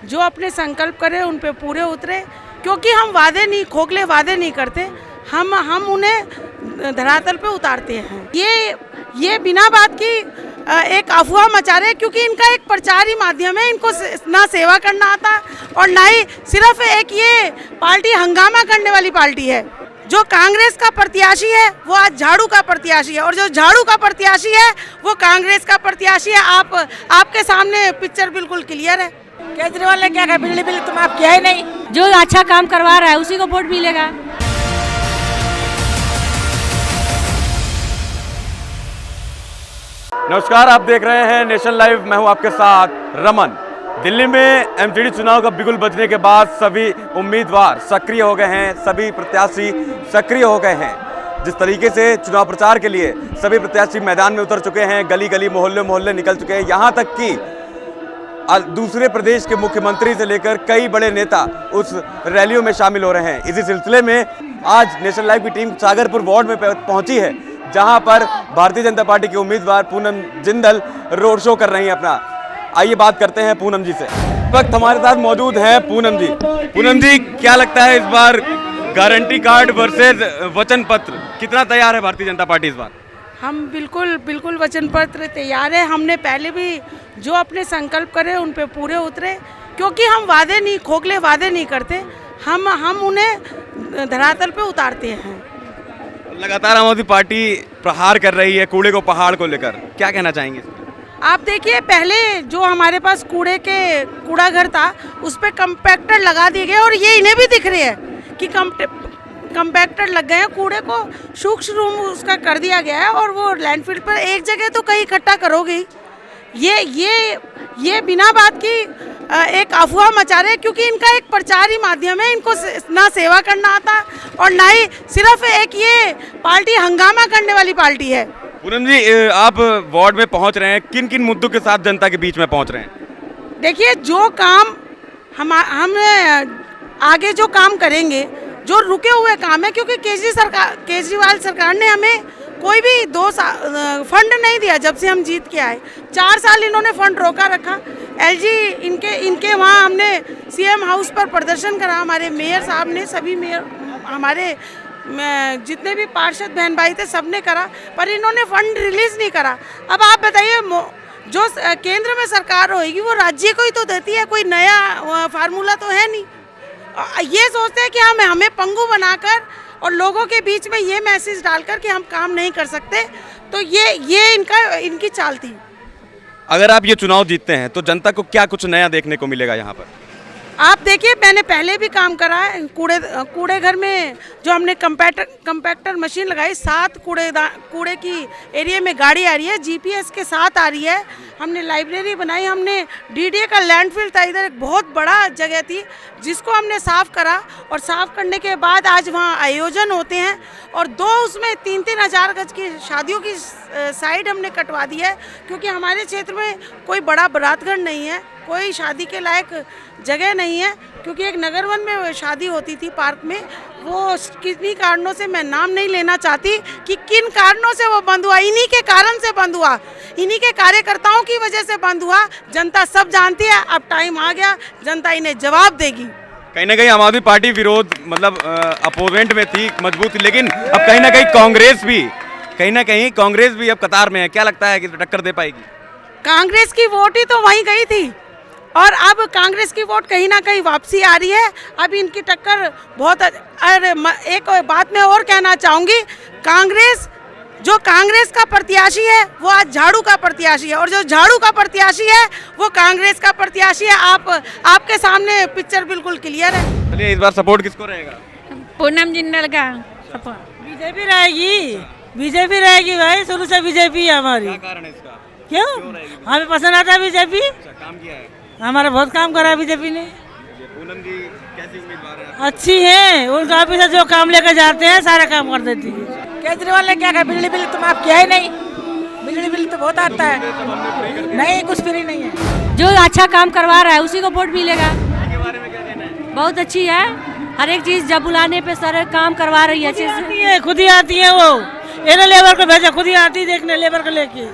जो अपने संकल्प करे उन पे पूरे उतरे, क्योंकि हम वादे नहीं, खोखले वादे नहीं करते, हम उन्हें धरातल पे उतारते हैं। ये बिना बात की एक अफवाह मचा रहे, क्योंकि इनका एक प्रचार ही माध्यम है। इनको ना सेवा करना आता और ना ही सिर्फ एक ये पार्टी हंगामा करने वाली पार्टी है। जो कांग्रेस का प्रत्याशी है वो आज झाड़ू का प्रत्याशी है, और जो झाड़ू का प्रत्याशी है वो कांग्रेस का प्रत्याशी है। आपके सामने पिक्चर बिल्कुल क्लियर है। केजरीवाल ने क्या कहा, बिजली बिल तुम आप किया ही नहीं। जो अच्छा काम करवा रहा है उसी को वोट मिलेगा। नमस्कार, आप देख रहे हैं नेशन लाइव। मैं हूं आपके साथ रमन। दिल्ली में एमसीडी चुनाव का बिगुल बजने के बाद सभी उम्मीदवार सक्रिय हो गए हैं, सभी प्रत्याशी सक्रिय हो गए हैं। जिस तरीके से चुनाव प्रचार के लिए सभी प्रत्याशी मैदान में उतर चुके हैं, गली गली मोहल्ले मोहल्ले निकल चुके हैं, यहाँ तक कि दूसरे प्रदेश के मुख्यमंत्री से लेकर कई बड़े नेता उस रैलियों में शामिल हो रहे हैं। इसी सिलसिले में आज नेशन लाइव की टीम सागरपुर वार्ड में पहुंची है, जहां पर भारतीय जनता पार्टी के उम्मीदवार पूनम जिंदल रोड शो कर रही हैं अपना। आइए बात करते हैं पूनम जी से। इस वक्त हमारे साथ मौजूद हैं पूनम जी। पूनम जी, क्या लगता है इस बार गारंटी कार्ड वर्सेस वचन पत्र, कितना तैयार है भारतीय जनता पार्टी इस बार? हम बिल्कुल वचन पत्र तैयार है। हमने पहले भी जो अपने संकल्प करे उन पे पूरे उतरे, क्योंकि हम वादे नहीं, खोखले वादे नहीं करते, हम उन्हें धरातल पे उतारते हैं। लगातार आम आदमी पार्टी प्रहार कर रही है कूड़े को पहाड़ को लेकर, क्या कहना चाहेंगे? आप देखिए, पहले जो हमारे पास कूड़ा घर था उस पर कंपैक्टर लगा दिए गए, और ये इन्हें भी दिख रही है कि कंपैक्टर लग गए हैं। कूड़े को सूक्ष्म रूम उसका कर दिया गया है, और वो लैंडफिल पर एक जगह तो कहीं इकट्ठा करोगे। ये बिना बात की एक अफवाह मचा रहे, क्योंकि इनका एक प्रचार ही माध्यम है। इनको ना सेवा करना आता और ना ही सिर्फ एक ये पार्टी हंगामा करने वाली पार्टी है। पूनम जी, आप वार्ड में पहुंच रहे हैं, किन किन मुद्दों के साथ जनता के बीच में पहुंच रहे हैं? देखिए, जो काम हम आगे जो काम करेंगे, जो रुके हुए काम है, क्योंकि केजरीवाल सरकार ने हमें कोई भी फंड नहीं दिया जब से हम जीत के आए। 4 साल इन्होंने फंड रोका रखा। एलजी इनके वहाँ हमने सीएम हाउस पर प्रदर्शन करा, हमारे मेयर साहब ने, सभी मेयर, हमारे जितने भी पार्षद बहन भाई थे सबने करा, पर इन्होंने फंड रिलीज नहीं करा। अब आप बताइए, जो केंद्र में सरकार होगी वो राज्य को ही तो देती है, कोई नया फार्मूला तो है नहीं। ये सोचते हैं कि हमें पंगु बनाकर और लोगों के बीच में ये मैसेज डालकर कि हम काम नहीं कर सकते, तो ये इनकी चाल थी। अगर आप ये चुनाव जीतते हैं तो जनता को क्या कुछ नया देखने को मिलेगा यहाँ पर? आप देखिए, मैंने पहले भी काम करा है कूड़े घर में। जो हमने कंपैक्टर मशीन लगाई, 7 कूड़े की एरिया में गाड़ी आ रही है, जीपीएस के साथ आ रही है। हमने लाइब्रेरी बनाई, हमने डीडीए का लैंडफिल था इधर, एक बहुत बड़ा जगह थी जिसको हमने साफ़ करा, और साफ़ करने के बाद आज वहाँ आयोजन होते हैं, और 2 उसमें 3-3 हज़ार गज की शादियों की साइड हमने कटवा दी है, क्योंकि हमारे क्षेत्र में कोई बड़ा बारातगढ़ नहीं है, कोई शादी के लायक जगह नहीं है, क्योंकि एक नगरवन में शादी होती थी पार्क में, वो किन्हीं कारणों से, मैं नाम नहीं लेना चाहती कि किन कारणों से वो बंद हुआ, इन्हीं के कारण से बंद हुआ, इन्हीं के कार्यकर्ताओं की वजह से बंद हुआ। जनता सब जानती है, अब टाइम आ गया, जनता इन्हें जवाब देगी। कहीं ना कहीं आम आदमी पार्टी विरोध, मतलब अपोजेंट में थी, मजबूत थी, लेकिन अब कहीं ना कहीं कांग्रेस भी अब कतार में है। क्या लगता है कि टक्कर दे पाएगी? कांग्रेस की वोट ही तो वहीं गई थी, और अब कांग्रेस की वोट कहीं ना कहीं वापसी आ रही है। अब इनकी टक्कर बहुत। अरे, एक बात मैं और कहना चाहूँगी, जो कांग्रेस का प्रत्याशी है वो आज झाड़ू का प्रत्याशी है, और जो झाड़ू का प्रत्याशी है वो कांग्रेस का प्रत्याशी है। आपके सामने पिक्चर बिल्कुल क्लियर है। चलिए, इस बार सपोर्ट किसको रहेगा? पूनम जिंदल का सपोर्ट। बीजेपी रहेगी भाई, शुरू से बीजेपी है हमारी। क्या कारण है इसका? क्यों हमें पसंद आता है बीजेपी। काम किया है, हमारा बहुत काम करा है बीजेपी ने। पूनम जी कैसी उम्मीदवार है? अच्छी है, उनका ऑफिस से जो काम लेकर जाते हैं सारा काम कर देती है। केजरीवाल ने क्या कहा, बिजली बिल तुम आप किया ही नहीं। बिजली बिल तो बहुत आता है, नहीं कुछ फ्री नहीं है। जो अच्छा काम करवा रहा है उसी को वोट मिलेगा। के बारे में क्या कहना है? बहुत अच्छी है, हर एक चीज जब बुलाने पे सारे काम करवा रही है अच्छे से। खुद ही आती है वो, लेबर को भेजा, खुद ही आती देखने लेबर को लेके।